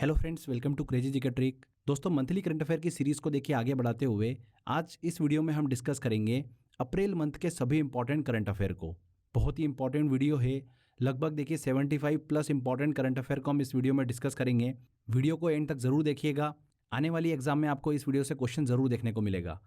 Hello friends, welcome to crazy जी का trick. दोस्तों, मंथली करंट अफेयर की सीरीज को देखिए आगे बढ़ाते हुए आज इस वीडियो में हम डिस्कस करेंगे अप्रैल मंथ के सभी इंपॉर्टेंट करंट अफेयर को। बहुत ही इंपॉर्टेंट वीडियो है। लगभग देखिए 75 प्लस इंपॉर्टेंट करंट अफेयर को हम इस वीडियो में डिस्कस करेंगे। वीडियो को एंड तक जरूर देखिएगा। आने वाली एग्जाम में आपको इस वीडियो से क्वेश्चन जरूर देखने को मिलेगा।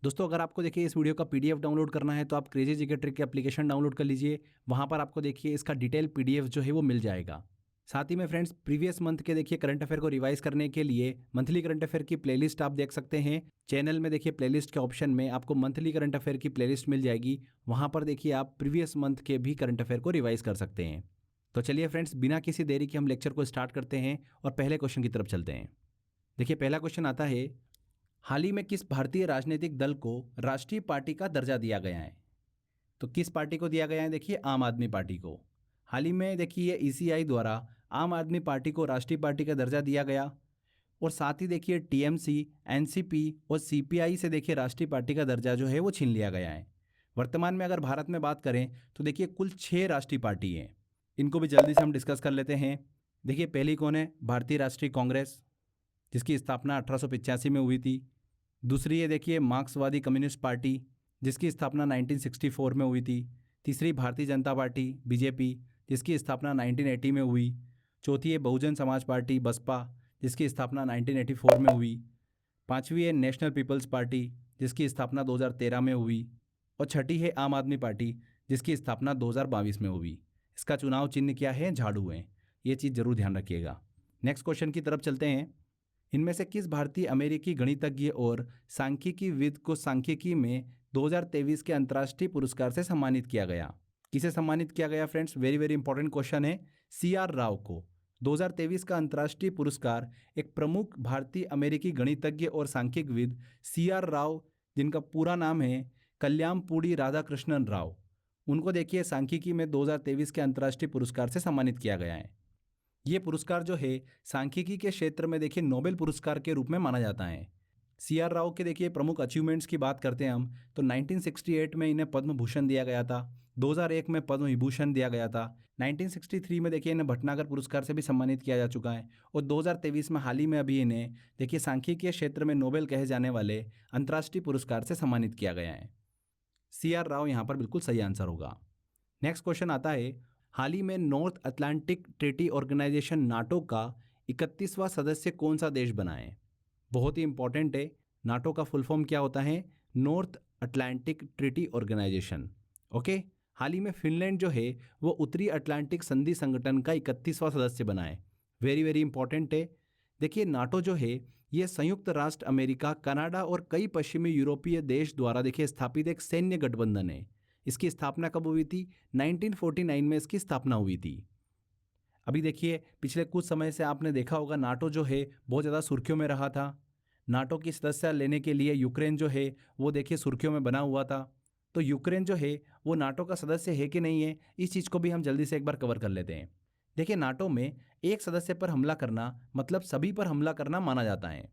दोस्तों, अगर आपको देखिए इस वीडियो का पीडीएफ डाउनलोड करना है तो आप क्रेजी जी के ट्रिक के एप्लीकेशन डाउनलोड कर लीजिए। वहाँ पर आपको देखिए इसका डिटेल पीडीएफ जो है वो मिल जाएगा। साथ ही में फ्रेंड्स, प्रीवियस मंथ के देखिए करंट अफेयर को रिवाइज करने के लिए मंथली करंट अफेयर की प्लेलिस्ट आप देख सकते हैं। चैनल में देखिए प्लेलिस्ट के ऑप्शन में आपको मंथली करंट अफेयर की प्लेलिस्ट मिल जाएगी। वहां पर देखिए आप प्रीवियस मंथ के भी करंट अफेयर को रिवाइज कर सकते हैं। तो चलिए फ्रेंड्स, बिना किसी देरी के हम लेक्चर को स्टार्ट करते हैं और पहले क्वेश्चन की तरफ चलते हैं। देखिए पहला क्वेश्चन आता है, हाल ही में किस भारतीय राजनीतिक दल को राष्ट्रीय पार्टी का दर्जा दिया गया है? तो किस पार्टी को दिया गया है? देखिए आम आदमी पार्टी को। हाल ही में देखिए ईसीआई द्वारा आम आदमी पार्टी को राष्ट्रीय पार्टी का दर्जा दिया गया। और साथ ही देखिए टीएमसी, एनसीपी और सीपीआई से देखिए राष्ट्रीय पार्टी का दर्जा जो है वो छीन लिया गया है। वर्तमान में अगर भारत में बात करें तो देखिए कुल 6 राष्ट्रीय पार्टी हैं। इनको भी जल्दी से हम डिस्कस कर लेते हैं। देखिए पहली कौन है? भारतीय राष्ट्रीय कांग्रेस, जिसकी स्थापना 1885 में हुई थी। दूसरी है देखिए मार्क्सवादी कम्युनिस्ट पार्टी, जिसकी स्थापना 1964 में हुई थी। तीसरी भारतीय जनता पार्टी बीजेपी, जिसकी स्थापना 1980 में हुई। चौथी है बहुजन समाज पार्टी बसपा, जिसकी स्थापना 1984 में हुई। पांचवी है नेशनल पीपल्स पार्टी, जिसकी स्थापना 2013 में हुई। और छठी है आम आदमी पार्टी, जिसकी स्थापना 2022 में हुई। इसका चुनाव चिन्ह क्या है? झाड़ू है। ये चीज़ जरूर ध्यान रखिएगा। नेक्स्ट क्वेश्चन की तरफ चलते हैं। इनमें से किस भारतीय अमेरिकी गणितज्ञ और सांख्यिकीविद को सांख्यिकी में 2023 के अंतर्राष्ट्रीय पुरस्कार से सम्मानित किया गया? किसे सम्मानित किया गया friends? Very very important question है। सीआर राव को 2023 का अंतर्राष्ट्रीय पुरस्कार एक प्रमुख भारतीय अमेरिकी गणितज्ञ और सांख्यिकविद सीआर राव, जिनका पूरा नाम है कल्याणपुड़ी राधाकृष्णन राव, उनको देखिए सांख्यिकी में 2023 के अंतर्राष्ट्रीय पुरस्कार से सम्मानित किया गया है। ये पुरस्कार जो है सांख्यिकी के क्षेत्र में देखिए नोबेल पुरस्कार के रूप में माना जाता है। सीआर राव के देखिए प्रमुख अचीवमेंट्स की बात करते हैं हम तो 1968 में इन्हें पद्म भूषण दिया गया था। 2001 में पद्म विभूषण दिया गया था। 1963 में देखिए इन्हें भटनागर पुरस्कार से भी सम्मानित किया जा चुका है। और 2023 में हाल ही में अभी इन्हें देखिए सांख्यिकी के क्षेत्र में नोबेल कहे जाने वाले अंतर्राष्ट्रीय पुरस्कार से सम्मानित किया गया है। सीआर राव यहाँ पर बिल्कुल सही आंसर होगा। नेक्स्ट क्वेश्चन आता है, हाल ही में North Atlantic Treaty Organization NATO का 31वां सदस्य कौन सा देश बना है? बहुत ही इंपॉर्टेंट है। नाटो का फुल फॉर्म क्या होता है? North Atlantic Treaty Organization. Okay. हाल ही में फिनलैंड जो है वो उत्तरी अटलांटिक संधि संगठन का 31वां सदस्य बना है। वेरी वेरी इंपॉर्टेंट है। देखिए नाटो जो है ये संयुक्त राष्ट्र अमेरिका, कनाडा और कई पश्चिमी यूरोपीय देश द्वारा देखिए स्थापित एक सैन्य गठबंधन है। इसकी स्थापना कब हुई थी? 1949 में इसकी स्थापना हुई थी। अभी देखिए पिछले कुछ समय से आपने देखा होगा नाटो जो है बहुत ज़्यादा सुर्खियों में रहा था। नाटो की सदस्यता लेने के लिए यूक्रेन जो है वो देखिए सुर्खियों में बना हुआ था। तो यूक्रेन जो है वो नाटो का सदस्य है कि नहीं है, इस चीज़ को भी हम जल्दी से एक बार कवर कर लेते हैं। देखिए नाटो में एक सदस्य पर हमला करना मतलब सभी पर हमला करना माना जाता है।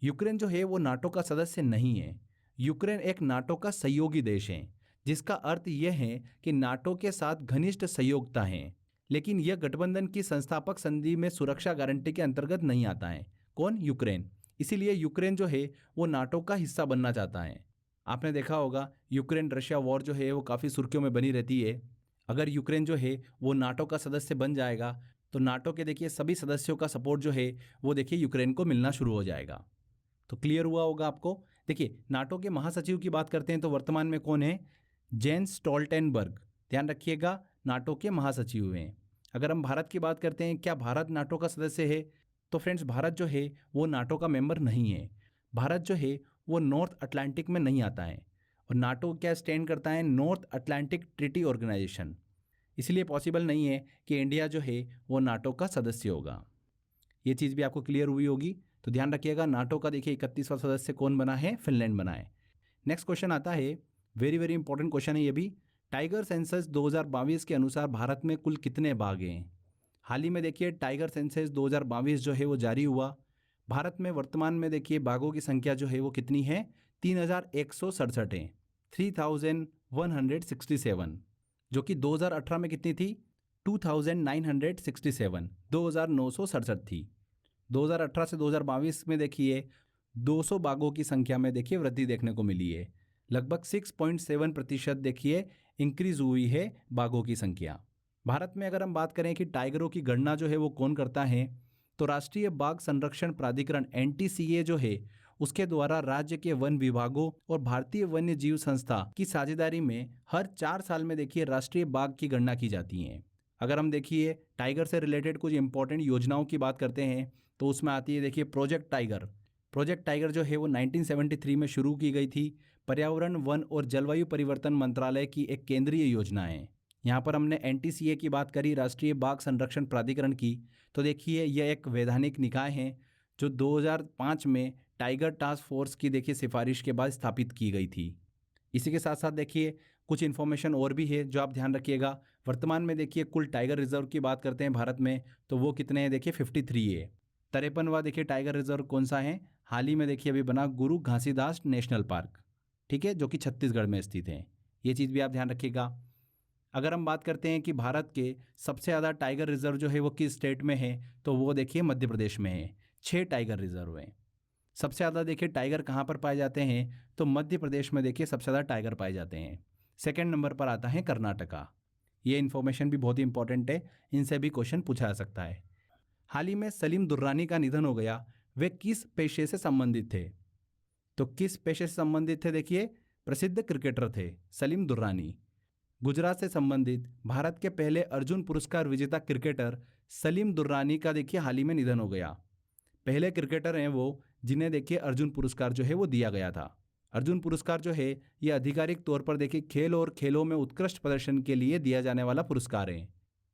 यूक्रेन जो है वो नाटो का सदस्य नहीं है। यूक्रेन एक नाटो का सहयोगी देश है, जिसका अर्थ यह है कि नाटो के साथ घनिष्ठ सहयोगिता है। लेकिन यह गठबंधन की संस्थापक संधि में सुरक्षा गारंटी के अंतर्गत नहीं आता है। कौन? यूक्रेन। इसीलिए यूक्रेन जो है वो नाटो का हिस्सा बनना चाहता है। आपने देखा होगा यूक्रेन रशिया वॉर जो है वो काफ़ी सुर्खियों में बनी रहती है। अगर यूक्रेन जो है वो नाटो का सदस्य बन जाएगा तो नाटो के देखिए सभी सदस्यों का सपोर्ट जो है वो देखिए यूक्रेन को मिलना शुरू हो जाएगा। तो क्लियर हुआ होगा आपको। देखिए नाटो के महासचिव की बात करते हैं तो वर्तमान में कौन है? Jens Stoltenberg. ध्यान रखिएगा, नाटो के महासचिव हैं। अगर हम भारत की बात करते हैं, क्या भारत नाटो का सदस्य है? तो फ्रेंड्स भारत जो है वो नाटो का मेंबर नहीं है। भारत जो है वो नॉर्थ अटलांटिक में नहीं आता है। और नाटो क्या स्टैंड करता है? North Atlantic Treaty Organization. इसलिए पॉसिबल नहीं है कि इंडिया जो है वो नाटो का सदस्य होगा। ये चीज़ भी आपको क्लियर हुई होगी। तो ध्यान रखिएगा, नाटो का देखिए 31वां सदस्य कौन बना है? फिनलैंड बना है। नेक्स्ट क्वेश्चन आता है, वेरी वेरी इंपॉर्टेंट क्वेश्चन है ये भी। टाइगर सेंसस 2022 के अनुसार भारत में कुल कितने बाघ हैं? हाल ही में देखिए टाइगर सेंसस 2022 जो है वो जारी हुआ। भारत में वर्तमान में देखिए बाघों की संख्या जो है वो कितनी है? 3167 है। 3167, जो कि 2018 में कितनी थी? 2967, 2967 थी। 2018 से 2022 में देखिए 200 बाघों की संख्या में देखिए वृद्धि देखने को मिली है। लगभग 6.7% देखिए इंक्रीज हुई है बाघों की संख्या। भारत में अगर हम बात करें कि टाइगरों की गणना जो है वो कौन करता है, तो राष्ट्रीय बाघ संरक्षण प्राधिकरण एनटीसीए जो है उसके द्वारा राज्य के वन विभागों और भारतीय वन्य जीव संस्था की साझेदारी में हर 4 साल में देखिए राष्ट्रीय बाघ की गणना की जाती है। अगर हम देखिए टाइगर से रिलेटेड कुछ इंपॉर्टेंट योजनाओं की बात करते हैं तो उसमें आती है देखिए प्रोजेक्ट टाइगर। प्रोजेक्ट टाइगर जो है वो 1973 में शुरू की गई थी। पर्यावरण, वन और जलवायु परिवर्तन मंत्रालय की एक केंद्रीय योजना है। यहाँ पर हमने एनटीसीए की बात करी, राष्ट्रीय बाघ संरक्षण प्राधिकरण की, तो देखिए यह एक वैधानिक निकाय है जो 2005 में टाइगर टास्क फोर्स की देखिए सिफारिश के बाद स्थापित की गई थी। इसी के साथ साथ देखिए कुछ इन्फॉर्मेशन और भी है जो आप ध्यान रखिएगा। वर्तमान में देखिए कुल टाइगर रिजर्व की बात करते हैं भारत में, तो वो कितने हैं देखिए 53 है। 53वां देखिए टाइगर रिजर्व कौन सा है, हाल ही में देखिए अभी बना गुरु घासीदास नेशनल पार्क, ठीक है, जो कि छत्तीसगढ़ में स्थित है। ये चीज़ भी आप ध्यान रखिएगा। अगर हम बात करते हैं कि भारत के सबसे ज़्यादा टाइगर रिजर्व जो है वो किस स्टेट में है, तो वो देखिए मध्य प्रदेश में है। 6 टाइगर रिजर्व हैं। सबसे ज़्यादा देखिए टाइगर कहाँ पर पाए जाते हैं, तो मध्य प्रदेश में देखिए सबसे ज़्यादा टाइगर पाए जाते हैं। सेकंड नंबर पर आता है कर्नाटका। ये इन्फॉर्मेशन भी बहुत ही इंपॉर्टेंट है, इनसे भी क्वेश्चन पूछा जा सकता है। हाल ही में सलीम दुर्रानी का निधन हो गया। वे किस पेशे से संबंधित थे, तो किस पेशे से संबंधित थे देखिए, प्रसिद्ध क्रिकेटर थे सलीम दुर्रानी। गुजरात से संबंधित भारत के पहले अर्जुन पुरस्कार विजेता क्रिकेटर सलीम दुर्रानी का देखिए हाल ही में निधन हो गया। पहले क्रिकेटर हैं वो जिन्हें देखिए अर्जुन पुरस्कार जो है वो दिया गया था। अर्जुन पुरस्कार जो है ये आधिकारिक तौर पर देखिए खेल और खेलों में उत्कृष्ट प्रदर्शन के लिए दिया जाने वाला पुरस्कार है।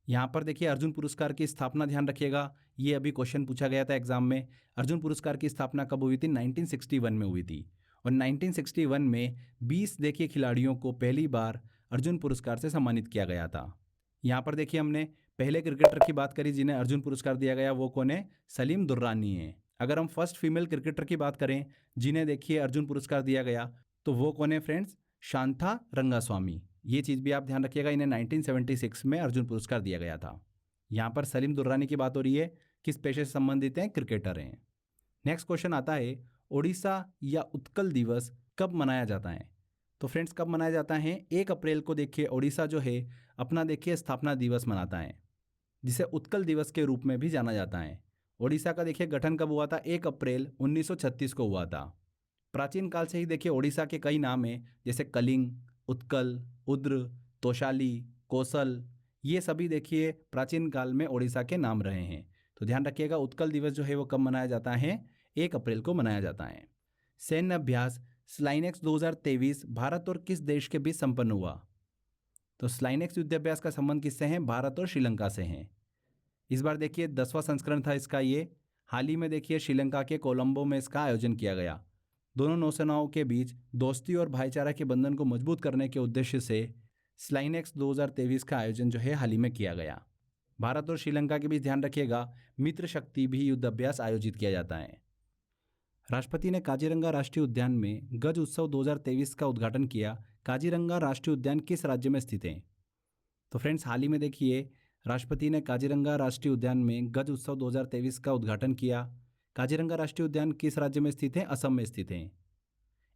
यहाँ पर देखिए अर्जुन पुरस्कार की स्थापना ध्यान रखिएगा, ये अभी क्वेश्चन पूछा गया था एग्जाम में। अर्जुन पुरस्कार की स्थापना कब हुई थी, 1961 में हुई थी। और 1961 में 20 देखिए खिलाड़ियों को पहली बार अर्जुन पुरस्कार से सम्मानित किया गया था। यहाँ पर देखिए हमने पहले क्रिकेटर की बात करी जिन्हें अर्जुन पुरस्कार दिया गया, वो कौन है, सलीम दुर्रानी है। अगर हम फर्स्ट फीमेल क्रिकेटर की बात करें जिन्हें देखिए अर्जुन पुरस्कार दिया गया, तो वो कौन है फ्रेंड्स, शांता रंगास्वामी। ये चीज़ भी आप ध्यान रखिएगा, इन्हें 1976 में अर्जुन पुरस्कार दिया गया था। यहाँ पर सलीम दुर्रानी की बात हो रही है, किस पेशे से संबंधित हैं, क्रिकेटर हैं। नेक्स्ट क्वेश्चन आता है, ओडिशा या उत्कल दिवस कब मनाया जाता है। तो फ्रेंड्स कब मनाया जाता है, 1 अप्रैल को देखिए ओडिशा जो है अपना देखिए स्थापना दिवस मनाता है, जिसे उत्कल दिवस के रूप में भी जाना जाता है। ओडिशा का देखिए गठन कब हुआ था, 1 अप्रैल 1936 को हुआ था। प्राचीन काल से ही देखिए ओडिशा के कई नाम हैं, जैसे कलिंग, उत्कल, उद्र, तोशाली, कौशल, ये सभी देखिए प्राचीन काल में ओडिशा के नाम रहे हैं। तो ध्यान रखिएगा उत्कल दिवस जो है वो कब मनाया जाता है, 1 अप्रैल को मनाया जाता है। सैन्य अभ्यास स्लाइनेक्स 2023 भारत और किस देश के बीच संपन्न हुआ। तो स्लाइनेक्स युद्धाभ्यास का संबंध किससे है, भारत और श्रीलंका से है। इस बार देखिए 10वां संस्करण था इसका। ये हाल ही में देखिए श्रीलंका के कोलंबो में इसका आयोजन किया गया। दोनों नौसेनाओं के बीच दोस्ती और भाईचारा के बंधन को मजबूत करने के उद्देश्य से स्लाइनेक्स 2023 का आयोजन जो है हाल ही में किया गया। भारत और श्रीलंका के बीच ध्यान रखिएगा मित्र शक्ति भी युद्ध अभ्यास आयोजित किया जाता है। राष्ट्रपति ने काजीरंगा राष्ट्रीय उद्यान में गज उत्सव 2023 का उद्घाटन किया। काजीरंगा राष्ट्रीय उद्यान किस राज्य में स्थित है। तो फ्रेंड्स हाल ही में देखिए राष्ट्रपति ने काजीरंगा राष्ट्रीय उद्यान में गज उत्सव 2023 का उद्घाटन किया। काजीरंगा राष्ट्रीय उद्यान किस राज्य में स्थित है, असम में स्थित है।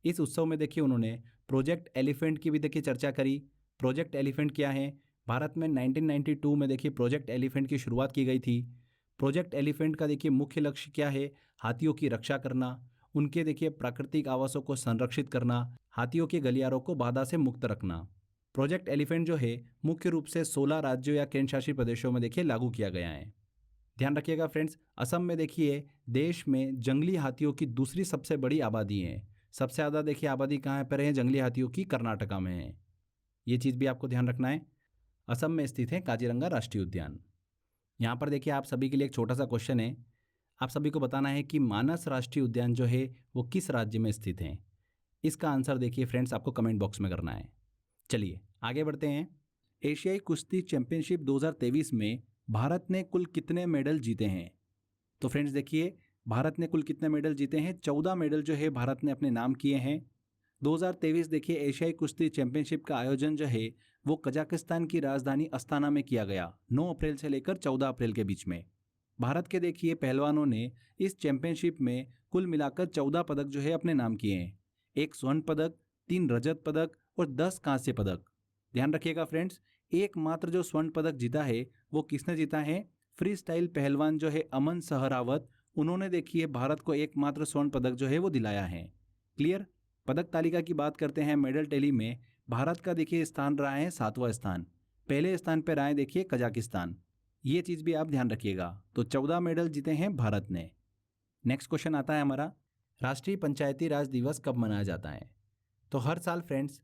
इस उत्सव में देखिए उन्होंने प्रोजेक्ट एलिफेंट की भी देखिए चर्चा करी। प्रोजेक्ट एलिफेंट क्या है, भारत में 1992 में देखिए प्रोजेक्ट एलिफेंट की शुरुआत की गई थी। प्रोजेक्ट एलिफेंट का देखिए मुख्य लक्ष्य क्या है, हाथियों की रक्षा करना, उनके देखिए प्राकृतिक आवासों को संरक्षित करना, हाथियों के गलियारों को बाधा से मुक्त रखना। प्रोजेक्ट एलिफेंट जो है मुख्य रूप से 16 राज्यों या केंद्र शासित प्रदेशों में देखिए लागू किया गया है। ध्यान रखिएगा फ्रेंड्स, असम में देखिए देश में जंगली हाथियों की दूसरी सबसे बड़ी आबादी है। सबसे ज़्यादा देखिए आबादी कहाँ पर है जंगली हाथियों की, कर्नाटका में है। ये चीज़ भी आपको ध्यान रखना है। असम में स्थित है काजीरंगा राष्ट्रीय उद्यान। यहाँ पर देखिए आप सभी के लिए एक छोटा सा क्वेश्चन है, आप सभी को बताना है कि मानस राष्ट्रीय उद्यान जो है वो किस राज्य में स्थित है। इसका आंसर देखिए फ्रेंड्स आपको कमेंट बॉक्स में करना है। चलिए आगे बढ़ते हैं। एशियाई कुश्ती चैंपियनशिप 2023 में भारत ने कुल कितने मेडल जीते हैं। तो फ्रेंड्स देखिए भारत ने कुल कितने मेडल जीते हैं, 14 मेडल जो है भारत ने अपने नाम किए हैं। 2023 देखिए एशियाई कुश्ती चैंपियनशिप का आयोजन जो है वो कजाकिस्तान की राजधानी अस्ताना में किया गया, 9 अप्रैल से लेकर 14 अप्रैल के बीच में। भारत के देखिए पहलवानों ने इस चैंपियनशिप में कुल मिलाकर 14 पदक जो है अपने नाम किए हैं। 1 स्वर्ण पदक, 3 रजत पदक और 10 कांस्य पदक। ध्यान रखिएगा फ्रेंड्स, एकमात्र जो स्वर्ण पदक जीता है वो किसने जीता है? फ्री स्टाइल पहलवान जो है अमन सहरावत, उन्होंने देखिए भारत को एकमात्र स्वर्ण पदक जो है वो दिलाया है। क्लियर। पदक तालिका की बात करते हैं, मेडल टैली में भारत का देखिए स्थान रहा है 7वां स्थान। पहले स्थान पर रहा है देखिए कजाकिस्तान। ये चीज भी आप ध्यान रखिएगा। तो 14 मेडल जीते हैं भारत ने। नेक्स्ट क्वेश्चन आता है हमारा, राष्ट्रीय पंचायती राज दिवस कब मनाया जाता है? तो हर साल फ्रेंड्स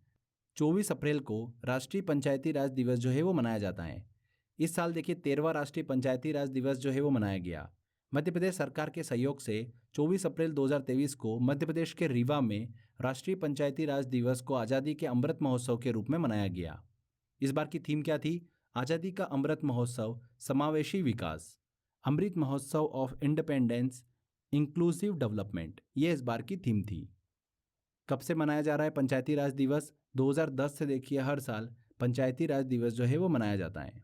24 अप्रैल को राष्ट्रीय पंचायती राज दिवस जो है वो मनाया जाता है। इस साल देखिए 13वां राष्ट्रीय पंचायती राज दिवस जो है वो मनाया गया। मध्य प्रदेश सरकार के सहयोग से 24 अप्रैल 2023 को मध्य प्रदेश के रीवा में राष्ट्रीय पंचायती राज दिवस को आज़ादी के अमृत महोत्सव के रूप में मनाया गया। इस बार की थीम क्या थी? आज़ादी का अमृत महोत्सव, समावेशी विकास, Amrit Mahotsav of independence, inclusive development, ये इस बार की थीम थी। कब से मनाया जा रहा है पंचायती राज दिवस? 2010 से देखिए हर साल पंचायती राज दिवस जो है वो मनाया जाता है।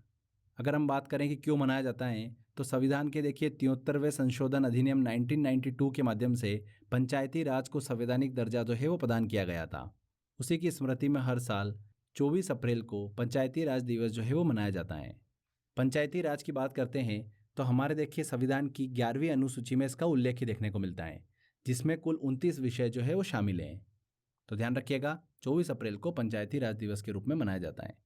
अगर हम बात करें कि क्यों मनाया जाता है, तो संविधान के देखिए 73वें संशोधन अधिनियम 1992 के माध्यम से पंचायती राज को संवैधानिक दर्जा जो है वो प्रदान किया गया था। उसी की स्मृति में हर साल 24 अप्रैल को पंचायती राज दिवस जो है वो मनाया जाता है। पंचायती राज की बात करते हैं तो हमारे देखिए संविधान की 11वीं अनुसूची में इसका उल्लेख ही देखने को मिलता है, जिसमें कुल 29 विषय जो है वो शामिल हैं। तो ध्यान रखिएगा 24 अप्रैल को पंचायती राज दिवस के रूप में मनाया जाता है।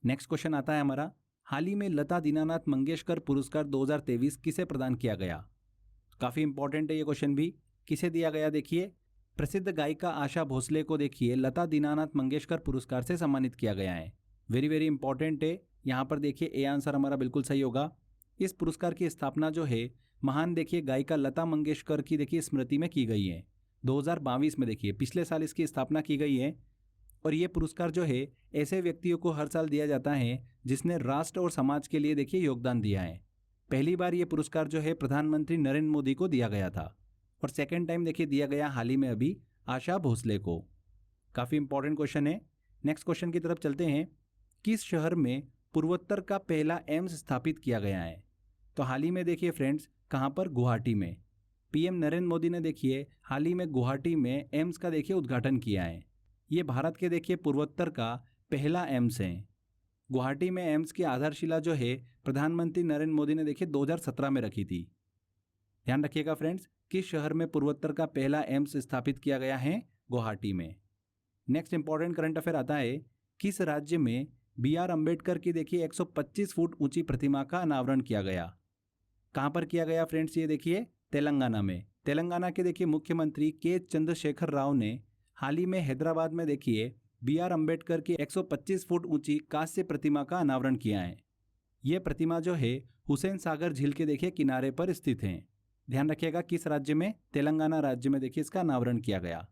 नेक्स्ट क्वेश्चन आता है हमारा, हाल ही में लता दीनानाथ मंगेशकर पुरस्कार 2023 किसे प्रदान किया गया? काफी इंपॉर्टेंट है ये क्वेश्चन भी। किसे दिया गया? देखिए प्रसिद्ध गायिका आशा भोसले को देखिए लता दीनानाथ मंगेशकर पुरस्कार से सम्मानित किया गया है। वेरी वेरी इंपॉर्टेंट है। यहाँ पर देखिए ए आंसर हमारा बिल्कुल सही होगा। इस पुरस्कार की स्थापना जो है महान देखिए गायिका लता मंगेशकर की देखिए स्मृति में की गई है। 2022 में देखिए पिछले साल इसकी स्थापना की गई है। और ये पुरस्कार जो है ऐसे व्यक्तियों को हर साल दिया जाता है जिसने राष्ट्र और समाज के लिए देखिए योगदान दिया है। पहली बार ये पुरस्कार जो है प्रधानमंत्री नरेंद्र मोदी को दिया गया था और सेकेंड टाइम देखिए दिया गया हाल ही में अभी आशा भोसले को। काफ़ी इंपॉर्टेंट क्वेश्चन है। नेक्स्ट क्वेश्चन की तरफ चलते हैं, किस शहर में पूर्वोत्तर का पहला एम्स स्थापित किया गया है? तो हाल ही में देखिए फ्रेंड्स कहाँ पर? गुवाहाटी में। पीएम नरेंद्र मोदी ने देखिए हाल ही में गुवाहाटी में एम्स का देखिए उद्घाटन किया है। ये भारत के देखिए पूर्वोत्तर का पहला एम्स है। गुवाहाटी में एम्स की आधारशिला जो है प्रधानमंत्री नरेंद्र मोदी ने देखिए 2017 में रखी थी। ध्यान रखिएगा फ्रेंड्स, किस शहर में पूर्वोत्तर का पहला एम्स स्थापित किया गया है? गुवाहाटी में। नेक्स्ट इंपॉर्टेंट करंट अफेयर आता है, किस राज्य में बी.आर. अम्बेडकर की देखिए 125 फुट ऊंची प्रतिमा का अनावरण किया गया? कहां पर किया गया फ्रेंड्स? ये देखिए तेलंगाना में। तेलंगाना के देखिए मुख्यमंत्री के चंद्रशेखर राव ने हाल ही में हैदराबाद में देखिए बी.आर. अम्बेडकर की 125 फुट ऊंची कांस्य प्रतिमा का अनावरण किया है। यह प्रतिमा जो है हुसैन सागर झील के देखिए किनारे पर स्थित है। ध्यान रखिएगा किस राज्य में? तेलंगाना राज्य में देखिए इसका अनावरण किया गया।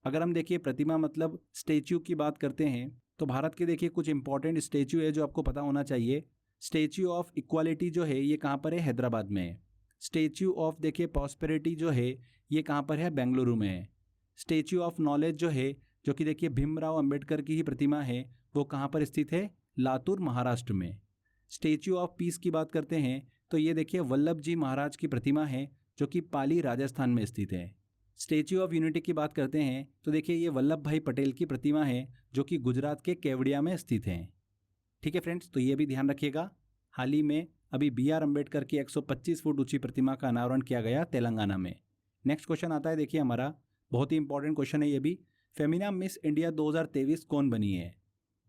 अगर हम देखिए प्रतिमा मतलब स्टेच्यू की बात करते हैं तो भारत के देखिए कुछ इंपॉर्टेंट स्टेच्यू है जो आपको पता होना चाहिए। स्टेच्यू ऑफ इक्वालिटी जो है ये कहाँ पर है? हैदराबाद में है। स्टेच्यू ऑफ देखिए प्रॉस्पेरिटी जो है ये कहाँ पर है? बेंगलुरु में है। स्टेच्यू ऑफ नॉलेज जो है, जो कि देखिए भीमराव अंबेडकर की ही प्रतिमा है, वो कहाँ पर स्थित है? लातूर महाराष्ट्र में। स्टेच्यू ऑफ पीस की बात करते हैं तो ये देखिए वल्लभ जी महाराज की प्रतिमा है जो कि पाली राजस्थान में स्थित है। स्टेच्यू ऑफ यूनिटी की बात करते हैं तो देखिए ये वल्लभ भाई पटेल की प्रतिमा है जो कि गुजरात के केवड़िया में स्थित है। ठीक है फ्रेंड्स, तो ये भी ध्यान रखिएगा। हाल ही में अभी बी.आर. अम्बेडकर की 125 फुट ऊंची प्रतिमा का अनावरण किया गया तेलंगाना में। नेक्स्ट क्वेश्चन आता है देखिए हमारा, बहुत ही इंपॉर्टेंट क्वेश्चन है ये भी। फेमिना मिस इंडिया 2023 कौन बनी है?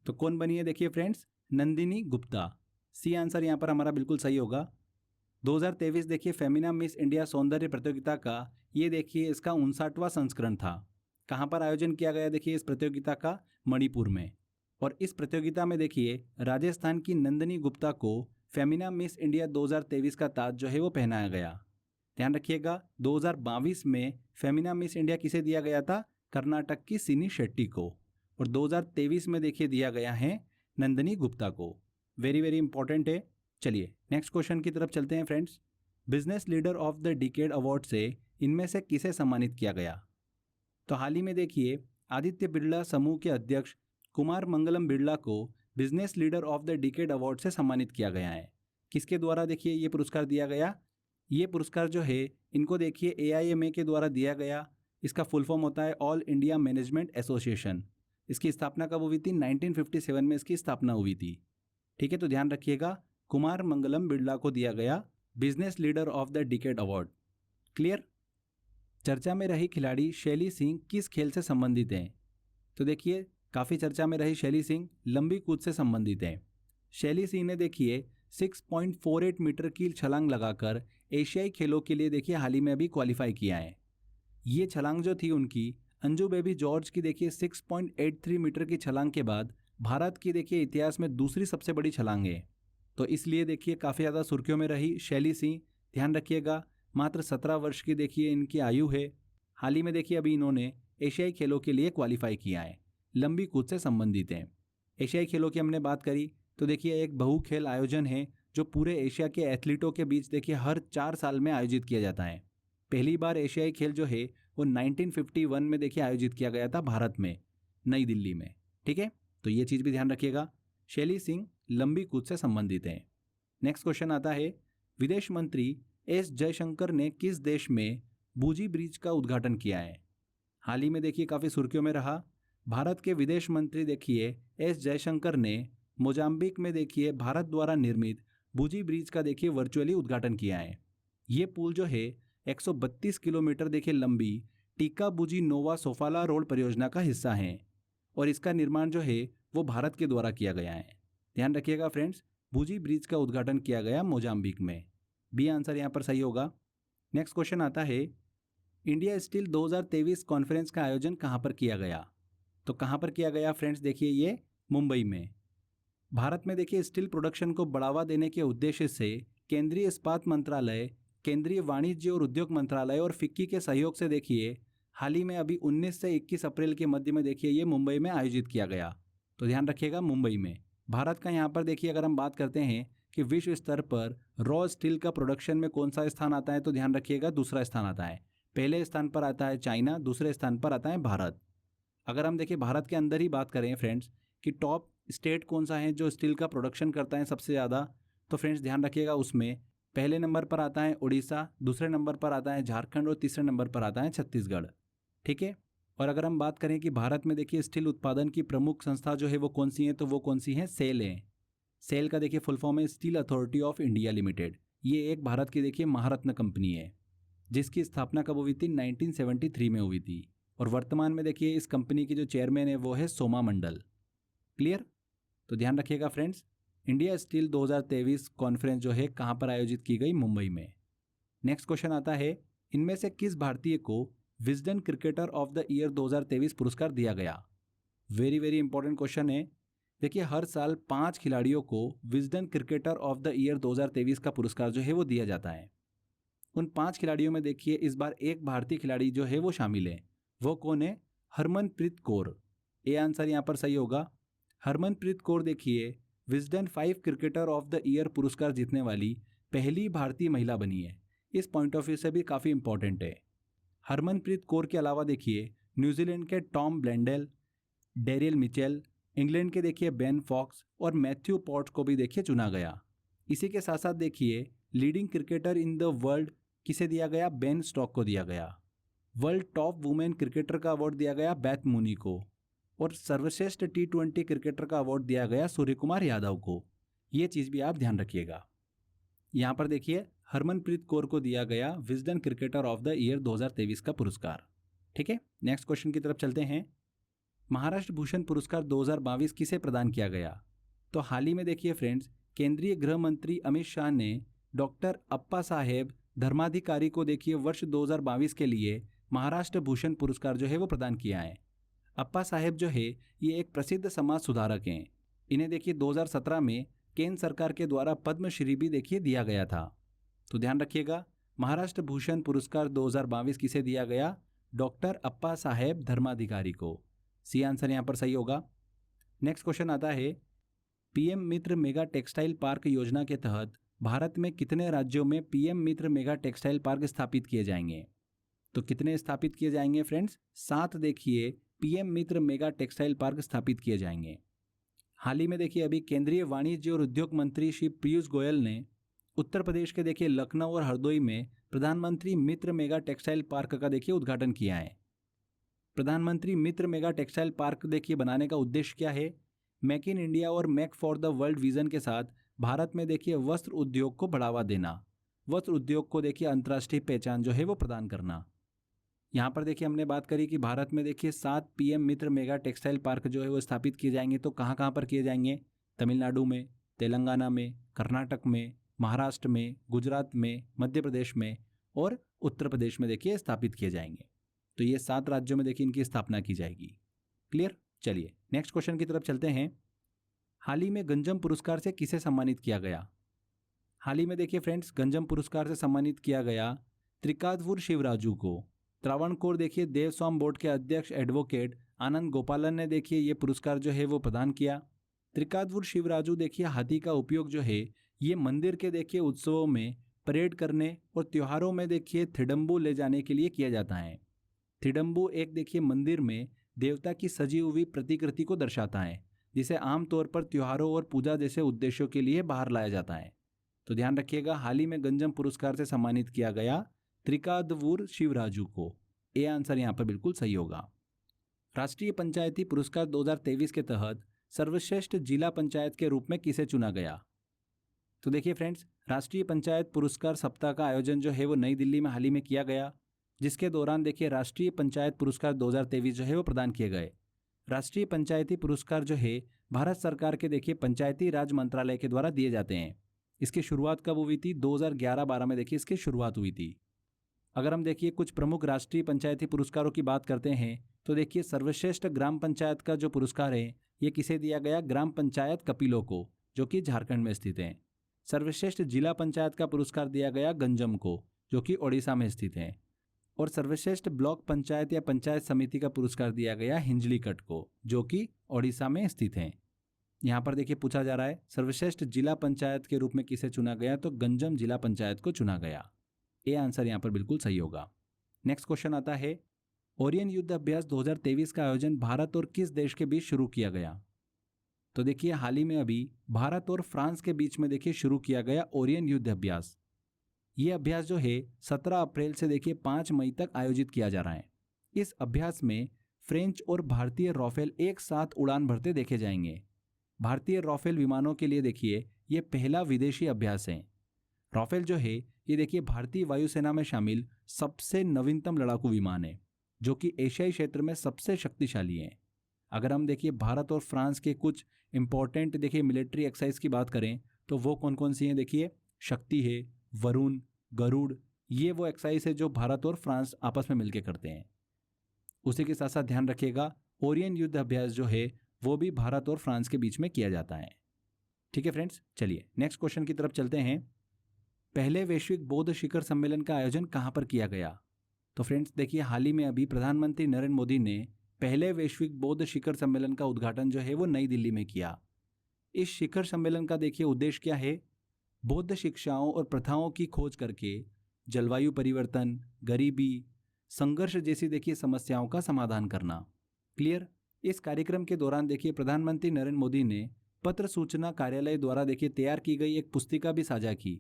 तो कौन बनी है देखिए friends? Nandini Gupta. C answer यहाँ पर हमारा बिल्कुल सही होगा। 2023 देखिए फेमिना मिस इंडिया सौंदर्य प्रतियोगिता का ये देखिए इसका 59वां संस्करण था। कहाँ पर आयोजन किया गया देखिए इस प्रतियोगिता का? मणिपुर में। और इस प्रतियोगिता में देखिए राजस्थान की नंदिनी गुप्ता को फेमिना मिस इंडिया 2023 का ताज जो है वो पहनाया गया। ध्यान रखिएगा 2022 में फेमिना मिस इंडिया किसे दिया गया था? कर्नाटक की सिनी शेट्टी को। और 2023 में देखिए दिया गया है नंदिनी गुप्ता को। वेरी वेरी इंपॉर्टेंट है। चलिए नेक्स्ट क्वेश्चन की तरफ चलते हैं friends. Business leader of the decade award से इनमें से किसे सम्मानित किया गया? तो हाल ही में देखिए आदित्य बिरला समूह के अध्यक्ष कुमार मंगलम बिरला को business leader of the decade award से सम्मानित किया गया है। किसके द्वारा देखिए ये पुरस्कार दिया गया? ये पुरस्कार जो है इनको देखिए AIMA के द्वारा दिया गया। इसका फुल फॉर्म होता है ऑल इंडिया मैनेजमेंट एसोसिएशन। इसकी स्थापना कब हुई थी? 1957 में इसकी स्थापना हुई थी। ठीक है, तो ध्यान रखिएगा। कुमार मंगलम बिरला को दिया गया business leader of the decade award. Clear. चर्चा में रही खिलाड़ी शैली सिंह किस खेल से संबंधित हैं? तो देखिए काफ़ी चर्चा में रही शैली सिंह लंबी कूद से संबंधित हैं। शैली सिंह ने देखिए 6.48 मीटर की छलांग लगाकर एशियाई खेलों के लिए देखिए हाल ही में अभी क्वालिफाई किया है। ये छलांग जो थी उनकी अंजू बेबी जॉर्ज की देखिए 6.83 मीटर की छलांग के बाद भारत की देखिए इतिहास में दूसरी सबसे बड़ी छलांग है। तो इसलिए देखिए काफ़ी ज़्यादा सुर्खियों में रही शैली सिंह। ध्यान रखिएगा, मात्र 17 वर्ष की देखिए इनकी आयु है। हाल ही में देखिए अभी इन्होंने एशियाई खेलों के लिए क्वालिफाई किया है, लंबी कूद से संबंधित हैं। एशियाई खेलों की हमने बात करी तो देखिए एक बहु खेल आयोजन है जो पूरे एशिया के एथलीटों के बीच देखिए हर 4 साल में आयोजित किया जाता है। पहली बार एशियाई खेल जो है वो 1951 में देखिए आयोजित किया गया था भारत में, नई दिल्ली में। ठीक है, तो ये चीज़ भी ध्यान रखिएगा। शैली सिंह लंबी कूद से संबंधित हैं। नेक्स्ट क्वेश्चन आता है, विदेश मंत्री एस जयशंकर ने किस देश में बूजी ब्रिज का उद्घाटन किया है? हाल ही में देखिए काफ़ी सुर्खियों में रहा। भारत के विदेश मंत्री देखिए एस जयशंकर ने मोजाम्बिक में देखिए भारत द्वारा निर्मित बूजी ब्रिज का देखिए वर्चुअली उद्घाटन किया है। ये पुल जो है 132 किलोमीटर देखिए लंबी टीका बूजी नोवा सोफाला रोड परियोजना का हिस्सा है और इसका निर्माण जो है वो भारत के द्वारा किया गया है। ध्यान रखिएगा फ्रेंड्स, बूजी ब्रिज का उद्घाटन किया गया मोजाम्बिक में। बी आंसर यहाँ पर सही होगा। नेक्स्ट क्वेश्चन आता है, इंडिया स्टील 2023 कॉन्फ्रेंस का आयोजन कहाँ पर किया गया? तो कहाँ पर किया गया फ्रेंड्स? देखिए ये मुंबई में। भारत में देखिए स्टील प्रोडक्शन को बढ़ावा देने के उद्देश्य से केंद्रीय इस्पात मंत्रालय, केंद्रीय वाणिज्य और उद्योग मंत्रालय और फिक्की के सहयोग से देखिए हाल ही में अभी 19 से 21 अप्रैल के मध्य में देखिए ये मुंबई में आयोजित किया गया। तो ध्यान रखिएगा मुंबई में। भारत का यहाँ पर देखिए अगर हम बात करते हैं कि विश्व स्तर पर रॉ स्टील का प्रोडक्शन में कौन सा स्थान आता है, तो ध्यान रखिएगा दूसरा स्थान आता है। पहले स्थान पर आता है चाइना, दूसरे स्थान पर आता है भारत। अगर हम देखिए भारत के अंदर ही बात करें फ्रेंड्स कि टॉप स्टेट कौन सा है जो स्टील का प्रोडक्शन करता है सबसे ज़्यादा, तो फ्रेंड्स ध्यान रखिएगा उसमें पहले नंबर पर आता है उड़ीसा, दूसरे नंबर पर आता है झारखंड और तीसरे नंबर पर आता है छत्तीसगढ़। ठीक है, और अगर हम बात करें कि भारत में देखिए स्टील उत्पादन की प्रमुख संस्था जो है वो कौन सी है, तो वो कौन सी है? सेल है। सेल का देखिए फुल फॉर्म है steel authority of India limited. ये एक भारत की देखिए महारत्न कंपनी है जिसकी स्थापना कब हुई थी? 1973 में हुई थी और वर्तमान में देखिए इस कंपनी की जो चेयरमैन है वो है सोमा मंडल। क्लियर। तो ध्यान रखिएगा फ्रेंड्स, इंडिया स्टील 2023 कॉन्फ्रेंस जो है कहाँ पर आयोजित की गई? मुंबई में। नेक्स्ट क्वेश्चन आता है, इनमें से किस भारतीय को Wisden cricketer of the year 2023 पुरस्कार दिया गया? वेरी वेरी इंपॉर्टेंट क्वेश्चन है। देखिए हर साल 5 खिलाड़ियों को Wisden cricketer of the year 2023 का पुरस्कार जो है वो दिया जाता है। उन 5 खिलाड़ियों में देखिए इस बार एक भारतीय खिलाड़ी जो है वो शामिल है। वो कौन है? हरमनप्रीत कौर। ए आंसर यहाँ पर सही होगा। हरमनप्रीत कौर देखिए Wisden 5 cricketer of the year पुरस्कार जीतने वाली पहली भारतीय महिला बनी है। इस पॉइंट ऑफ व्यू से भी काफ़ी इंपॉर्टेंट है। हरमनप्रीत कौर के अलावा देखिए न्यूजीलैंड के टॉम ब्लेंडेल, डेरियल मिचेल, इंग्लैंड के देखिए बेन फॉक्स और मैथ्यू पॉट को भी देखिए चुना गया। इसी के साथ साथ देखिए leading cricketer in the world किसे दिया गया? बेन स्टॉक को दिया गया। वर्ल्ड टॉप वुमेन क्रिकेटर का अवार्ड दिया गया बेथ मूनी को और सर्वश्रेष्ठ T20 क्रिकेटर का अवार्ड दिया गया सूर्य कुमार यादव को। ये चीज़ भी आप ध्यान रखिएगा। यहाँ पर देखिए हरमनप्रीत कौर को दिया गया Wisden cricketer of the year 2023 का पुरस्कार। ठीक है, नेक्स्ट क्वेश्चन की तरफ चलते हैं। महाराष्ट्र भूषण पुरस्कार 2022 किसे प्रदान किया गया? तो हाल ही में देखिए फ्रेंड्स केंद्रीय गृह मंत्री अमित शाह ने डॉक्टर अप्पा साहेब धर्माधिकारी को देखिए वर्ष 2022 के लिए महाराष्ट्र भूषण पुरस्कार जो है वो प्रदान किया है। अप्पा साहेब जो है ये एक प्रसिद्ध समाज सुधारक हैं। इन्हें देखिए 2017 में केंद्र सरकार के द्वारा पद्मश्री भी देखिए दिया गया था। तो ध्यान रखिएगा महाराष्ट्र भूषण पुरस्कार 2022 किसे दिया गया? डॉक्टर अप्पा साहेब धर्माधिकारी को। सी आंसर यहाँ पर सही होगा। नेक्स्ट क्वेश्चन आता है, पीएम मित्र मेगा टेक्सटाइल पार्क योजना के तहत भारत में कितने राज्यों में पीएम मित्र मेगा टेक्सटाइल पार्क स्थापित किए जाएंगे? तो कितने स्थापित किए जाएंगे फ्रेंड्स? 7 देखिए पीएम मित्र मेगा टेक्सटाइल पार्क स्थापित किए जाएंगे। हाल ही में देखिए अभी केंद्रीय वाणिज्य और उद्योग मंत्री श्री पीयूष गोयल ने उत्तर प्रदेश के देखिए लखनऊ और हरदोई में प्रधानमंत्री मित्र मेगा टेक्सटाइल पार्क का देखिए उद्घाटन किया है। प्रधानमंत्री मित्र मेगा टेक्सटाइल पार्क देखिए बनाने का उद्देश्य क्या है? मेक इन इंडिया और make for the world vision के साथ भारत में देखिए वस्त्र उद्योग को बढ़ावा देना, वस्त्र उद्योग को देखिए अंतर्राष्ट्रीय पहचान जो है वो प्रदान करना। यहाँ पर देखिए हमने बात करी कि भारत में देखिए 7 पीएम मित्र मेगा टेक्सटाइल पार्क जो है वो स्थापित किए जाएंगे। तो कहाँ कहाँ पर किए जाएंगे? तमिलनाडु में, तेलंगाना में, कर्नाटक में, महाराष्ट्र में, गुजरात में, मध्य प्रदेश में और उत्तर प्रदेश में देखिए स्थापित किए जाएंगे। तो ये 7 राज्यों में देखिए इनकी स्थापना की जाएगी। क्लियर? चलिए नेक्स्ट क्वेश्चन की तरफ चलते हैं। हाल ही में गंजम पुरस्कार से किसे सम्मानित किया गया? हाल ही में देखिए फ्रेंड्स गंजम पुरस्कार से सम्मानित किया गया त्रिकादवुर शिवराजू को। त्रावणकोर देखिए देवस्वाम बोर्ड के अध्यक्ष एडवोकेट आनंद गोपालन ने देखिए ये पुरस्कार जो है वो प्रदान किया। त्रिकादवुर शिवराजू देखिए हाथी का उपयोग जो है ये मंदिर के देखिए उत्सवों में परेड करने और त्योहारों में देखिए थिडम्बू ले जाने के लिए किया जाता है। थिडम्बू एक देखिए मंदिर में देवता की सजी हुई प्रतिकृति को दर्शाता है, जिसे आमतौर पर त्योहारों और पूजा जैसे उद्देश्यों के लिए बाहर लाया जाता है। तो ध्यान रखिएगा, हाल ही में गंजम पुरस्कार से सम्मानित किया गया त्रिकादवुर शिवराजू को। ए आंसर यहाँ पर बिल्कुल सही होगा। राष्ट्रीय पंचायती पुरस्कार 2023 के तहत सर्वश्रेष्ठ जिला पंचायत के रूप में किसे चुना गया? तो देखिए फ्रेंड्स, राष्ट्रीय पंचायत पुरस्कार सप्ताह का आयोजन जो है वो नई दिल्ली में हाल ही में किया गया, जिसके दौरान देखिए राष्ट्रीय पंचायत पुरस्कार 2023 जो है वो प्रदान किए गए। राष्ट्रीय पंचायती पुरस्कार जो है भारत सरकार के देखिए पंचायती राज मंत्रालय के द्वारा दिए जाते हैं। इसकी शुरुआत कब हुई थी? 2011-12 में देखिए इसकी शुरुआत हुई थी। अगर हम देखिए कुछ प्रमुख राष्ट्रीय पंचायती पुरस्कारों की बात करते हैं तो देखिए सर्वश्रेष्ठ ग्राम पंचायत का जो पुरस्कार है ये किसे दिया गया? ग्राम पंचायत कपिलो को, जो कि झारखंड में स्थित है। सर्वश्रेष्ठ जिला पंचायत का पुरस्कार दिया गया गंजम को, जो कि ओडिशा में स्थित है। और सर्वश्रेष्ठ ब्लॉक पंचायत या पंचायत समिति का पुरस्कार दिया गया हिंजलीकट को, जो कि ओडिशा में स्थित है। यहाँ पर देखिए पूछा जा रहा है सर्वश्रेष्ठ जिला पंचायत के रूप में किसे चुना गया? तो गंजम जिला पंचायत को चुना गया। ए आंसर यहाँ पर बिल्कुल सही होगा। नेक्स्ट क्वेश्चन आता है, ओरियन युद्ध अभ्यास 2023 का आयोजन भारत और किस देश के बीच शुरू किया गया? तो देखिए हाल ही में अभी भारत और फ्रांस के बीच में देखिए शुरू किया गया ओरियन युद्ध अभ्यास। ये अभ्यास जो है 17 अप्रैल से देखिए 5 मई तक आयोजित किया जा रहा है। इस अभ्यास में फ्रेंच और भारतीय राफेल एक साथ उड़ान भरते देखे जाएंगे। भारतीय राफेल विमानों के लिए देखिए ये पहला विदेशी अभ्यास है। राफेल जो है ये देखिए भारतीय वायुसेना में शामिल सबसे नवीनतम लड़ाकू विमान है, जो कि एशियाई क्षेत्र में सबसे शक्तिशाली है। अगर हम देखिए भारत और फ्रांस के कुछ इंपॉर्टेंट देखिए मिलिट्री एक्सरसाइज की बात करें तो वो कौन कौन सी हैं? देखिए शक्ति है, वरुण, गरुड़, ये वो एक्सरसाइज है जो भारत और फ्रांस आपस में मिलकर करते हैं। उसी के साथ साथ ध्यान रखिएगा ओरियन युद्ध अभ्यास जो है वो भी भारत और फ्रांस के बीच में किया जाता है। ठीक है फ्रेंड्स, चलिए नेक्स्ट क्वेश्चन की तरफ चलते हैं। पहले वैश्विक बौद्ध शिखर सम्मेलन का आयोजन कहाँ पर किया गया? तो फ्रेंड्स देखिए हाल ही में अभी प्रधानमंत्री नरेंद्र मोदी ने पहले वैश्विक बौद्ध शिखर सम्मेलन का उद्घाटन जो है वो नई दिल्ली में किया। इस शिखर सम्मेलन का देखिए उद्देश्य क्या है? बौद्ध शिक्षाओं और प्रथाओं की खोज करके जलवायु परिवर्तन, गरीबी, संघर्ष जैसी देखिए समस्याओं का समाधान करना। क्लियर? इस कार्यक्रम के दौरान देखिए प्रधानमंत्री नरेंद्र मोदी ने पत्र सूचना कार्यालय द्वारा देखिए तैयार की गई एक पुस्तिका भी साझा की,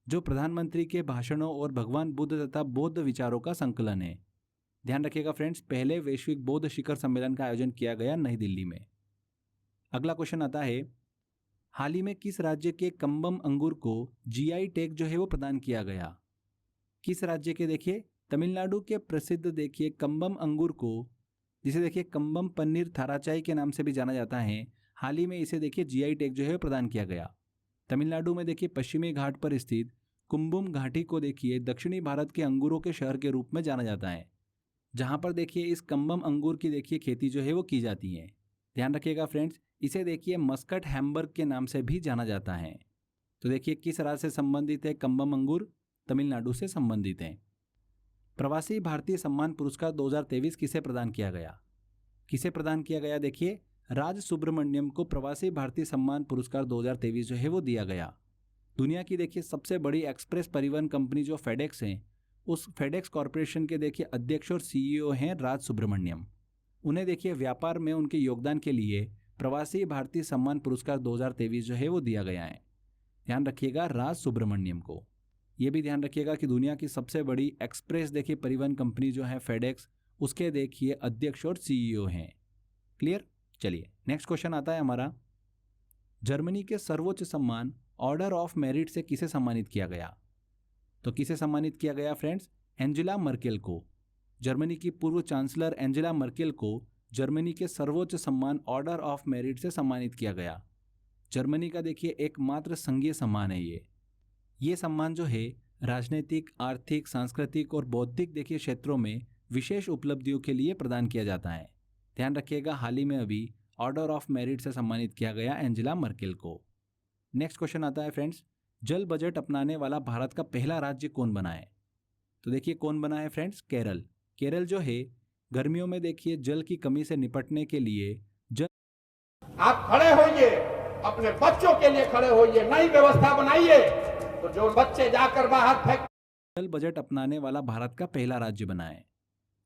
जो प्रधानमंत्री के भाषणों और भगवान बुद्ध तथा बौद्ध विचारों का संकलन है। ध्यान रखिएगा फ्रेंड्स, पहले वैश्विक बौद्ध शिखर सम्मेलन का आयोजन किया गया नई दिल्ली में। अगला क्वेश्चन आता है, हाल ही में किस राज्य के कम्बम अंगूर को जीआई टैग जो है वो प्रदान किया गया? किस राज्य के? देखिए तमिलनाडु के प्रसिद्ध देखिए कम्बम अंगूर को, जिसे देखिए कम्बम पन्नीर थाराचाई के नाम से भी जाना जाता है, हाल ही में इसे देखिए जीआई टैग जो है प्रदान किया गया। तमिलनाडु में देखिए पश्चिमी घाट पर स्थित कुंभम घाटी को देखिए दक्षिणी भारत के अंगूरों के शहर के रूप में जाना जाता है, जहां पर देखिए इस कम्बम अंगूर की देखिए खेती जो है वो की जाती है। ध्यान रखिएगा फ्रेंड्स, इसे देखिए मस्कट हैम्बर्ग के नाम से भी जाना जाता है। तो देखिए किस राज्य से संबंधित है कम्बम अंगूर? तमिलनाडु से संबंधित है। प्रवासी भारतीय सम्मान पुरस्कार 2023 किसे प्रदान किया गया? किसे प्रदान किया गया? देखिए राज सुब्रमण्यम को प्रवासी भारतीय सम्मान पुरस्कार 2023 जो है वो दिया गया। दुनिया की देखिए सबसे बड़ी एक्सप्रेस परिवहन कंपनी जो फेडेक्स है, उस फेडेक्स कॉरपोरेशन के देखिए अध्यक्ष और सीईओ हैं राज सुब्रमण्यम। उन्हें देखिए व्यापार में उनके योगदान के लिए प्रवासी भारतीय सम्मान पुरस्कार 2023 जो है वो दिया गया है। ध्यान रखिएगा राज सुब्रमण्यम को। ये भी ध्यान रखिएगा कि दुनिया की सबसे बड़ी एक्सप्रेस देखिए परिवहन कंपनी जो है फेडेक्स, उसके देखिए अध्यक्ष और सीईओ हैं। क्लियर। चलिए नेक्स्ट क्वेश्चन आता है हमारा, जर्मनी के सर्वोच्च सम्मान ऑर्डर ऑफ मेरिट से किसे सम्मानित किया गया? तो किसे सम्मानित किया गया फ्रेंड्स? एंजेला मर्केल को। जर्मनी की पूर्व चांसलर एंजेला मर्केल को जर्मनी के सर्वोच्च सम्मान ऑर्डर ऑफ मेरिट से सम्मानित किया गया। जर्मनी का देखिए एकमात्र संघीय सम्मान है ये सम्मान जो है राजनीतिक, आर्थिक, सांस्कृतिक और बौद्धिक देखिए क्षेत्रों में विशेष उपलब्धियों के लिए प्रदान किया जाता है। ध्यान रखिएगा हाल ही में अभी ऑर्डर ऑफ मेरिट से सम्मानित किया गया एंजेला मर्केल को। नेक्स्ट क्वेश्चन आता है फ्रेंड्स, जल बजट अपनाने वाला भारत का पहला राज्य कौन बना है? तो देखिए कौन बना है फ्रेंड्स? केरल। केरल जो है गर्मियों में देखिए जल की कमी से निपटने के लिए जल आप खड़े होइए, अपने बच्चों के लिए खड़े होइए, नई व्यवस्था बनाइए, तो जो बच्चे जाकर बाहर फेंक जल बजट अपनाने वाला भारत का पहला राज्य बना है।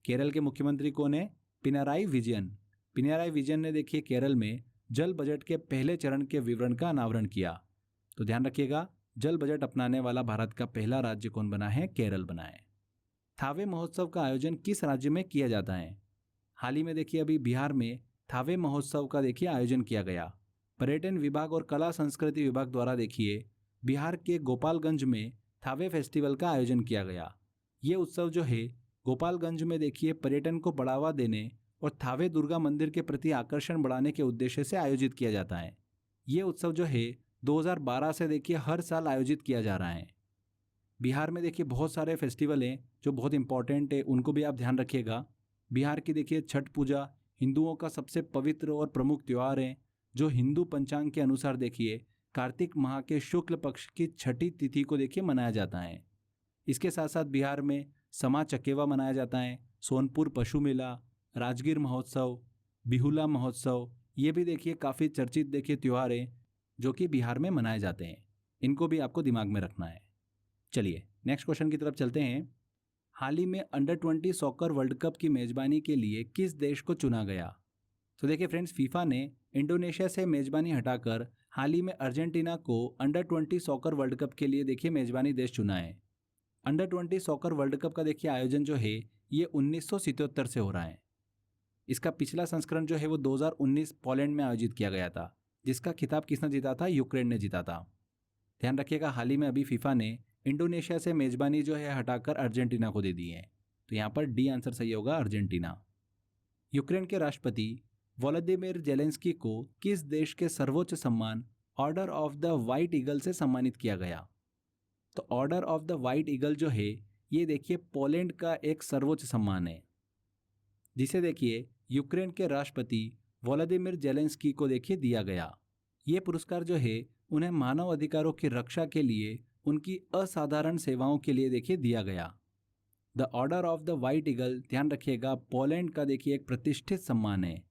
केरल के मुख्यमंत्री कौन है? पिनाराई विजयन। पिनाराई विजयन ने देखिए केरल में जल बजट के पहले चरण के विवरण का अनावरण किया। तो ध्यान रखिएगा जल बजट अपनाने वाला भारत का पहला राज्य कौन बना है? केरल बना है। थावे महोत्सव का आयोजन किस राज्य में किया जाता है? हाल ही में देखिए अभी बिहार में थावे महोत्सव का देखिए आयोजन किया गया। पर्यटन विभाग और कला संस्कृति विभाग द्वारा देखिए बिहार के गोपालगंज में थावे फेस्टिवल का आयोजन किया गया। ये उत्सव जो है गोपालगंज में देखिए पर्यटन को बढ़ावा देने और थावे दुर्गा मंदिर के प्रति आकर्षण बढ़ाने के उद्देश्य से आयोजित किया जाता है। ये उत्सव जो है 2012 से देखिए हर साल आयोजित किया जा रहा है। बिहार में देखिए बहुत सारे फेस्टिवल हैं जो बहुत इंपॉर्टेंट है, उनको भी आप ध्यान रखिएगा। बिहार की देखिए छठ पूजा हिंदुओं का सबसे पवित्र और प्रमुख त्यौहार है, जो हिंदू पंचांग के अनुसार देखिए कार्तिक माह के शुक्ल पक्ष की छठी तिथि को देखिए मनाया जाता है। इसके साथ साथ बिहार में समा चकेवा मनाया जाता है, सोनपुर पशु मेला, राजगीर महोत्सव, बिहुला महोत्सव, ये भी देखिए काफ़ी चर्चित देखिए त्यौहार हैं जो कि बिहार में मनाए जाते हैं। इनको भी आपको दिमाग में रखना है। चलिए नेक्स्ट क्वेश्चन की तरफ चलते हैं। हाल ही में अंडर 20 सॉकर वर्ल्ड कप की मेजबानी के लिए किस देश को चुना गया? तो देखिए फ्रेंड्स, फीफा ने इंडोनेशिया से मेजबानी हटाकर हाल ही में अर्जेंटीना को अंडर 20 सॉकर वर्ल्ड कप के लिए देखिए मेजबानी देश चुना है। अंडर 20 सॉकर वर्ल्ड कप का देखिए आयोजन जो है ये 1977 से हो रहा है। इसका पिछला संस्करण जो है वो 2019 पोलैंड में आयोजित किया गया था, जिसका खिताब किसने जीता था? यूक्रेन ने जीता था। ध्यान रखिएगा हाल ही में अभी फीफा ने इंडोनेशिया से मेजबानी जो है हटाकर अर्जेंटीना को दे दी है। तो यहाँ पर डी आंसर सही होगा, अर्जेंटीना। यूक्रेन के राष्ट्रपति वोलोदिमिर जेलेंस्की को किस देश के सर्वोच्च सम्मान order of the white eagle से सम्मानित किया गया? तो order of the white eagle जो है ये देखिए पोलैंड का एक सर्वोच्च सम्मान है, जिसे देखिए यूक्रेन के राष्ट्रपति वोलोदिमिर जेलेंस्की को देखिए दिया गया। ये पुरस्कार जो है उन्हें मानव अधिकारों की रक्षा के लिए उनकी असाधारण सेवाओं के लिए देखिए दिया गया। The order of the white eagle ध्यान रखिएगा पोलैंड का देखिए एक प्रतिष्ठित सम्मान है।